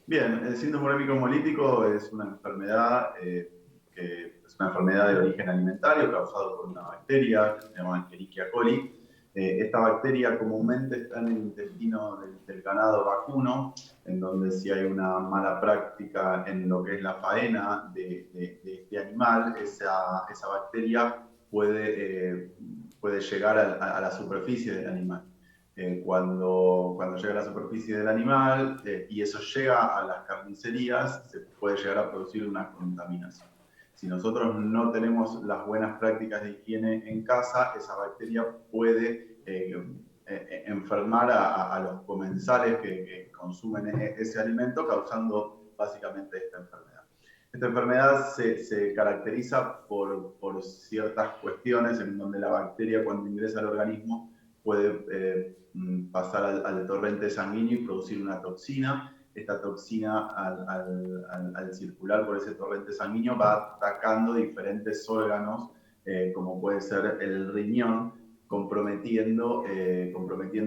Bien, el síndrome urémico hemolítico es una enfermedad que es una enfermedad de origen alimentario causada por una bacteria que se llama Escherichia coli. Esta bacteria comúnmente está en el intestino del ganado vacuno, en donde si hay una mala práctica en lo que es la faena de este animal, esa bacteria puede llegar a la superficie del animal. Cuando llega a la superficie del animal y eso llega a las carnicerías, se puede llegar a producir una contaminación. Si nosotros no tenemos las buenas prácticas de higiene en casa, esa bacteria puede enfermar a los comensales que consumen ese alimento, causando básicamente esta enfermedad. Esta enfermedad se caracteriza por ciertas cuestiones en donde la bacteria cuando ingresa al organismo puede pasar al torrente sanguíneo y producir una toxina. Esta toxina al circular por ese torrente sanguíneo va atacando diferentes órganos, como puede ser el riñón, comprometiendo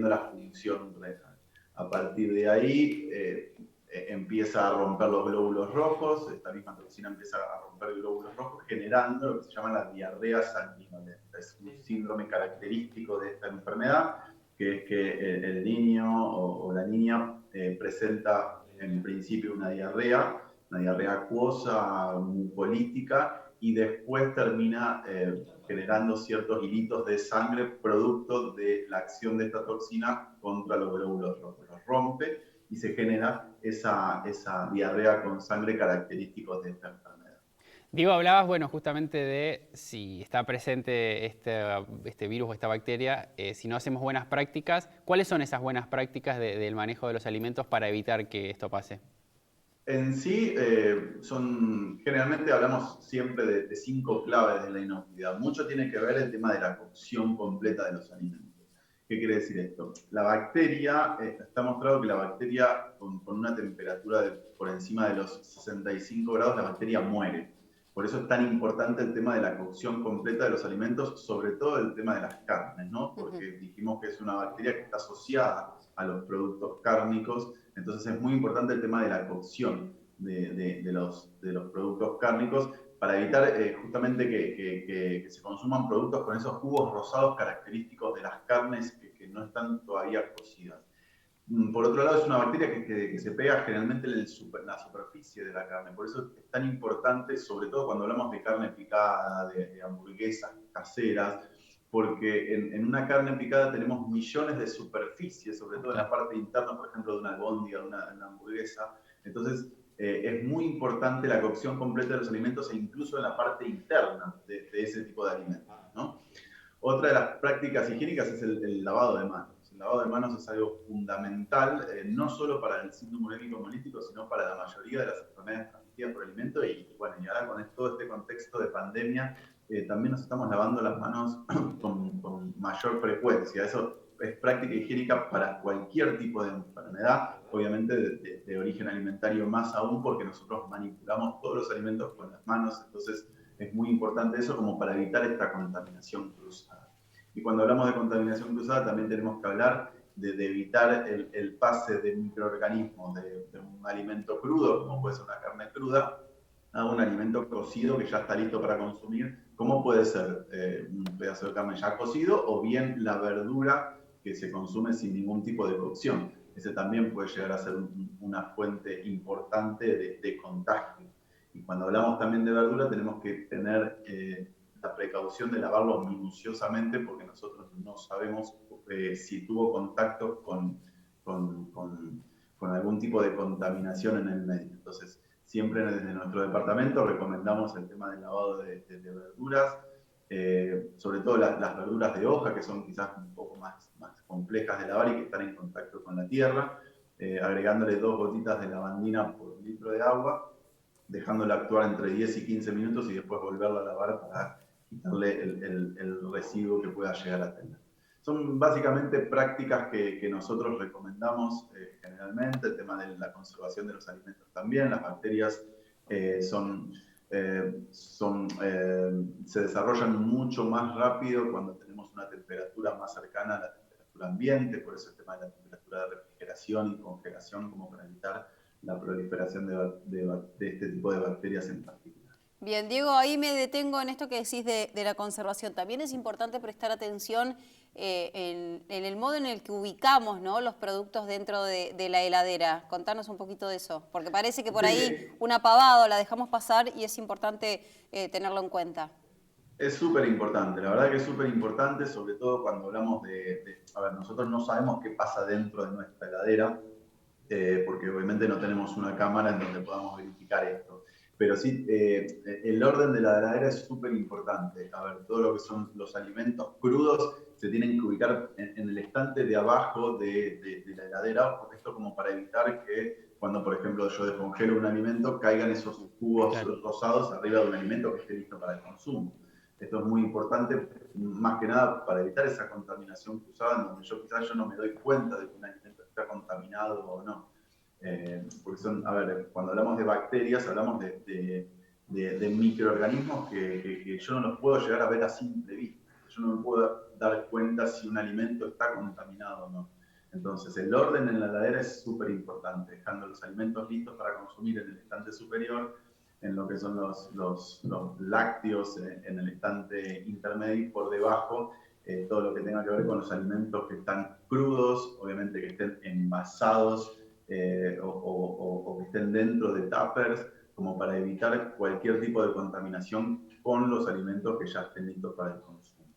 la función renal. A partir de ahí empieza a romper los glóbulos rojos, esta misma toxina empieza a romper glóbulos rojos, generando lo que se llama la diarrea sanguinolenta. Es un síndrome característico de esta enfermedad, que es que el niño o la niña presenta en principio una diarrea acuosa, mucolítica, y después termina generando ciertos hilitos de sangre producto de la acción de esta toxina contra los glóbulos rojos. Los rompe y se genera esa diarrea con sangre característicos de esta enfermedad. Diego, hablabas, bueno, justamente de si está presente este virus o esta bacteria, si no hacemos buenas prácticas, ¿cuáles son esas buenas prácticas del manejo de los alimentos para evitar que esto pase? En sí, generalmente hablamos siempre de 5 claves de la inocuidad. Mucho tiene que ver el tema de la cocción completa de los alimentos. ¿Qué quiere decir esto? La bacteria, está mostrado que la bacteria con una temperatura por encima de los 65 grados, la bacteria muere. Por eso es tan importante el tema de la cocción completa de los alimentos, sobre todo el tema de las carnes, ¿no? Porque dijimos que es una bacteria que está asociada a los productos cárnicos, entonces es muy importante el tema de la cocción de los productos cárnicos para evitar justamente que se consuman productos con esos jugos rosados característicos de las carnes que no están todavía cocidas. Por otro lado, es una bacteria que se pega generalmente en la superficie de la carne. Por eso es tan importante, sobre todo cuando hablamos de carne picada, de hamburguesas caseras, porque en una carne picada tenemos millones de superficies, sobre todo en la Claro. parte interna, por ejemplo, de una albóndiga, de una hamburguesa. Entonces, es muy importante la cocción completa de los alimentos e incluso en la parte interna de ese tipo de alimentos, ¿no? Otra de las prácticas higiénicas es el lavado de manos. El lavado de manos es algo fundamental, no solo para el síndrome urémico hemolítico, sino para la mayoría de las enfermedades transmitidas por alimento. Y bueno, y ahora con todo este contexto de pandemia, también nos estamos lavando las manos con mayor frecuencia. Eso es práctica higiénica para cualquier tipo de enfermedad, obviamente de origen alimentario más aún, porque nosotros manipulamos todos los alimentos con las manos. Entonces, es muy importante eso como para evitar esta contaminación cruzada. Y cuando hablamos de contaminación cruzada también tenemos que hablar de evitar el pase de microorganismos de un alimento crudo, como puede ser una carne cruda, a un alimento cocido que ya está listo para consumir, como puede ser un pedazo de carne ya cocido o bien la verdura que se consume sin ningún tipo de cocción. Ese también puede llegar a ser una fuente importante de contagio. Y cuando hablamos también de verdura, tenemos que tener la precaución de lavarlo minuciosamente porque nosotros no sabemos si tuvo contacto con algún tipo de contaminación en el medio. Entonces, siempre desde nuestro departamento recomendamos el tema del lavado de verduras, sobre todo las verduras de hoja, que son quizás un poco más complejas de lavar y que están en contacto con la tierra, agregándole 2 gotitas de lavandina por litro de agua, dejándola actuar entre 10 y 15 minutos y después volverla a lavar para quitarle el residuo que pueda llegar a tener. Son básicamente prácticas que nosotros recomendamos generalmente, el tema de la conservación de los alimentos también, las bacterias eh, son, se desarrollan mucho más rápido cuando tenemos una temperatura más cercana a la temperatura ambiente, por eso el tema de la temperatura de refrigeración y congelación como para evitar la proliferación de este tipo de bacterias en particular. Bien, Diego, ahí me detengo en esto que decís de la conservación. También es importante prestar atención en el modo en el que ubicamos, ¿no?, los productos dentro de la heladera. Contanos un poquito de eso, porque parece que por ahí una pavada la dejamos pasar y es importante tenerlo en cuenta. Es súper importante, la verdad que es súper importante, sobre todo cuando hablamos a ver, nosotros no sabemos qué pasa dentro de nuestra heladera, porque obviamente no tenemos una cámara en donde podamos verificar esto. Pero sí, el orden de la heladera es súper importante. A ver, todo lo que son los alimentos crudos se tienen que ubicar en el estante de abajo de la heladera, porque esto como para evitar que cuando, por ejemplo, yo descongelo un alimento, caigan esos cubos rosados arriba de un alimento que esté listo para el consumo. Esto es muy importante, más que nada para evitar esa contaminación cruzada, en donde quizás yo no me doy cuenta de que un alimento está contaminado o no. Porque a ver, cuando hablamos de bacterias, hablamos de microorganismos que yo no los puedo llegar a ver a simple vista. Yo no me puedo dar cuenta si un alimento está contaminado o no. Entonces, el orden en la heladera es súper importante, dejando los alimentos listos para consumir en el estante superior, en lo que son los lácteos en el estante intermedio, y por debajo todo lo que tenga que ver con los alimentos que están crudos, obviamente que estén envasados o que estén dentro de tuppers, como para evitar cualquier tipo de contaminación con los alimentos que ya estén listos para el consumo.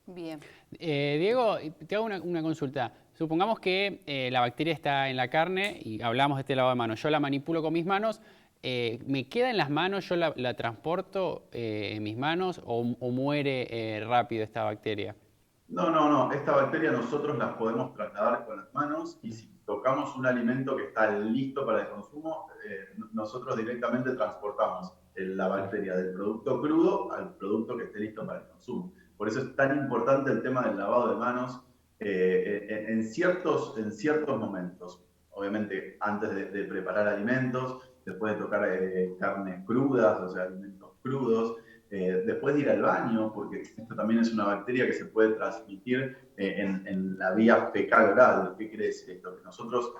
Bien. Diego, te hago una consulta. Supongamos que la bacteria está en la carne y hablamos de este lavado de manos. Yo la manipulo con mis manos. ¿Me queda en las manos, yo la transporto en mis manos o muere rápido esta bacteria? No. Esta bacteria nosotros las podemos trasladar con las manos y si tocamos un alimento que está listo para el consumo, nosotros directamente transportamos la bacteria del producto crudo al producto que esté listo para el consumo. Por eso es tan importante el tema del lavado de manos en ciertos momentos. Obviamente antes de preparar alimentos, después de tocar carnes crudas, o sea, alimentos crudos, después de ir al baño, porque esto también es una bacteria que se puede transmitir en la vía fecal oral. ¿Qué quiere decir esto? Que nosotros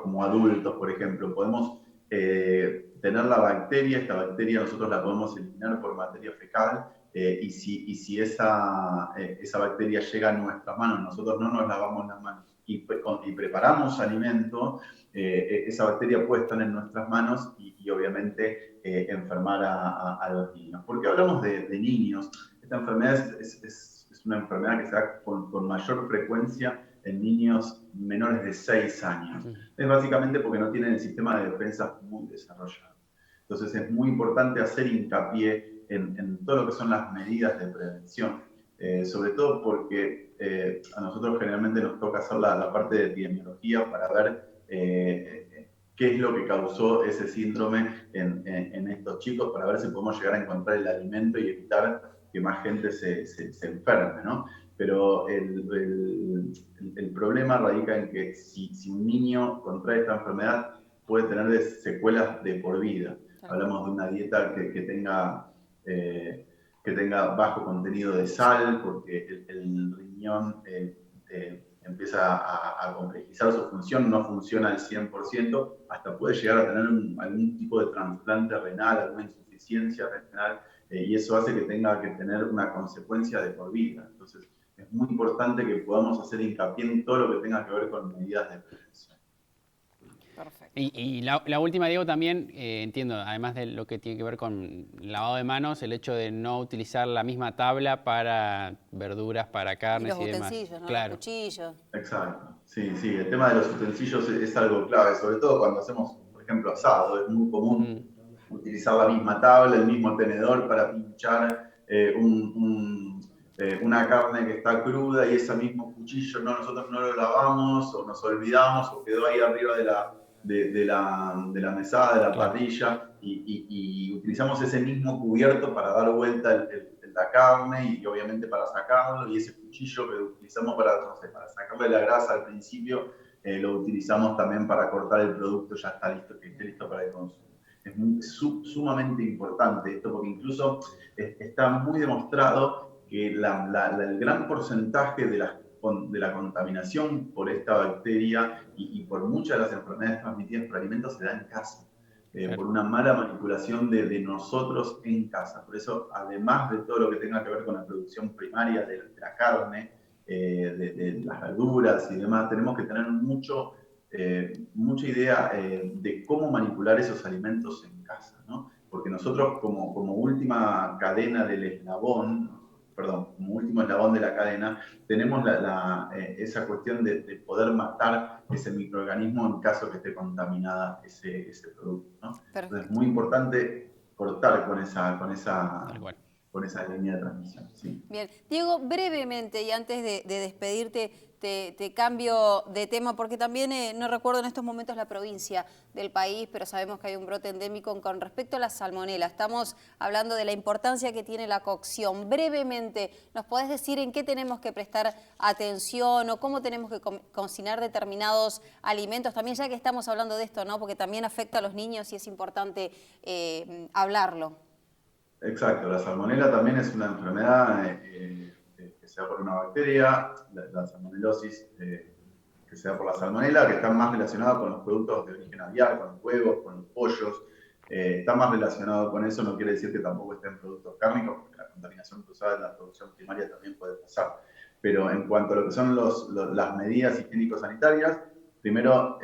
como adultos, por ejemplo, podemos tener la bacteria, esta bacteria nosotros la podemos eliminar por materia fecal, y si esa bacteria llega a nuestras manos, nosotros no nos lavamos las manos y preparamos alimento, esa bacteria puede estar en nuestras manos y obviamente enfermar a los niños. ¿Por qué hablamos de niños? Esta enfermedad es una enfermedad que se da con mayor frecuencia en niños menores de 6 años. Es básicamente porque no tienen el sistema de defensa muy desarrollado. Entonces es muy importante hacer hincapié en todo lo que son las medidas de prevención, sobre todo porque a nosotros generalmente nos toca hacer la parte de epidemiología para ver qué es lo que causó ese síndrome en estos chicos, para ver si podemos llegar a encontrar el alimento y evitar que más gente se enferme, ¿no? Pero el problema radica en que si un niño contrae esta enfermedad, puede tener secuelas de por vida. Hablamos de una dieta que tenga bajo contenido de sal, porque el riñón empieza a complejizar su función, no funciona al 100%, hasta puede llegar a tener algún tipo de trasplante renal, alguna insuficiencia renal, y eso hace que tenga que tener una consecuencia de por vida. Entonces, es muy importante que podamos hacer hincapié en todo lo que tenga que ver con medidas de prevención. Perfecto. Y la última, Diego, también entiendo, además de lo que tiene que ver con lavado de manos, el hecho de no utilizar la misma tabla para verduras, para carnes y demás. Los utensilios, ¿no? Claro. Los cuchillos. Exacto. Sí, el tema de los utensilios es algo clave, sobre todo cuando hacemos, por ejemplo, asado. Es muy común utilizar la misma tabla, el mismo tenedor para pinchar una carne que está cruda y ese mismo cuchillo nosotros no lo lavamos o nos olvidamos o quedó ahí arriba de la mesada, de la parrilla, y utilizamos ese mismo cubierto para dar vuelta la carne y obviamente para sacarlo, y ese cuchillo que utilizamos para sacarle la grasa al principio, lo utilizamos también para cortar el producto, ya está listo, que esté listo para el consumo. Es sumamente importante esto, porque incluso está muy demostrado que el gran porcentaje de las de la contaminación por esta bacteria y por muchas de las enfermedades transmitidas por alimentos se da en casa. Por una mala manipulación de nosotros en casa. Por eso, además de todo lo que tenga que ver con la producción primaria de la carne, de las verduras y demás, tenemos que tener mucha idea de cómo manipular esos alimentos en casa, ¿no? Porque nosotros como última cadena del eslabón, como último eslabón de la cadena, tenemos esa cuestión de poder matar ese microorganismo en caso que esté contaminada ese producto, ¿no? Entonces es muy importante cortar con esa línea de transmisión. Sí. Bien, Diego, brevemente y antes de despedirte, te cambio de tema porque también no recuerdo en estos momentos la provincia del país, pero sabemos que hay un brote endémico con respecto a la salmonela. Estamos hablando de la importancia que tiene la cocción. Brevemente, ¿nos podés decir en qué tenemos que prestar atención o cómo tenemos que cocinar determinados alimentos? También ya que estamos hablando de esto, ¿no? Porque también afecta a los niños y es importante hablarlo. Exacto, la salmonela también es una enfermedad que se da por una bacteria, la salmonelosis que se da por la salmonela, que está más relacionada con los productos de origen aviar, con los huevos, con los pollos, está más relacionado con eso, no quiere decir que tampoco esté en productos cárnicos, porque la contaminación cruzada en la producción primaria también puede pasar. Pero en cuanto a lo que son las medidas higiénico-sanitarias, primero,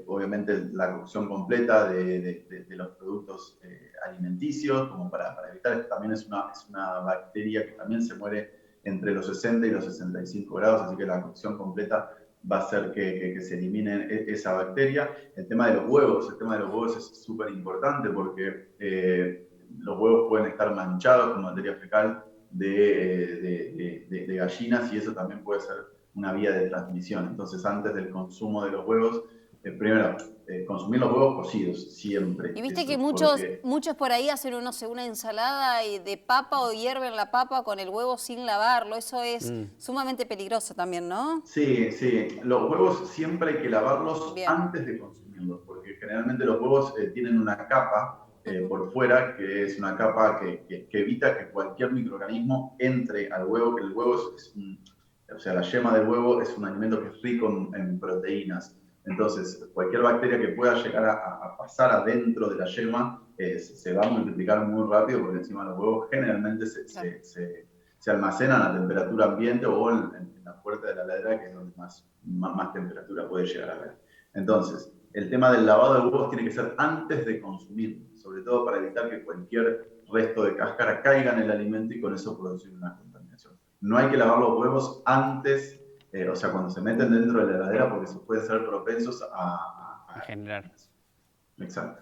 obviamente, la cocción completa de los productos alimenticios, como para evitar, esto también es una bacteria que también se muere entre los 60 y los 65 grados, así que la cocción completa va a hacer que se elimine esa bacteria. El tema de los huevos es súper importante porque los huevos pueden estar manchados con materia fecal de gallinas y eso también puede ser una vía de transmisión. Entonces, antes del consumo de los huevos, primero, consumir los huevos cocidos, siempre. Y viste que muchos por ahí hacen, no sé, una ensalada de papa o hierven la papa con el huevo sin lavarlo. Eso es sumamente peligroso también, ¿no? Sí, sí. Los huevos siempre hay que lavarlos antes de consumirlos, porque generalmente los huevos tienen una capa por fuera, que es una capa que evita que cualquier microorganismo entre al huevo, que el huevo o sea, la yema del huevo es un alimento que es rico en proteínas. Entonces, cualquier bacteria que pueda llegar a pasar adentro de la yema se va a multiplicar muy rápido, porque encima los huevos generalmente se almacenan a temperatura ambiente o en la puerta de la heladera, que es donde más temperatura puede llegar a haber. Entonces, el tema del lavado de huevos tiene que ser antes de consumir, sobre todo para evitar que cualquier resto de cáscara caiga en el alimento y con eso producir una contaminación. No hay que lavar los huevos antes, o sea, cuando se meten dentro de la heladera, porque se pueden ser propensos a generar. Exacto.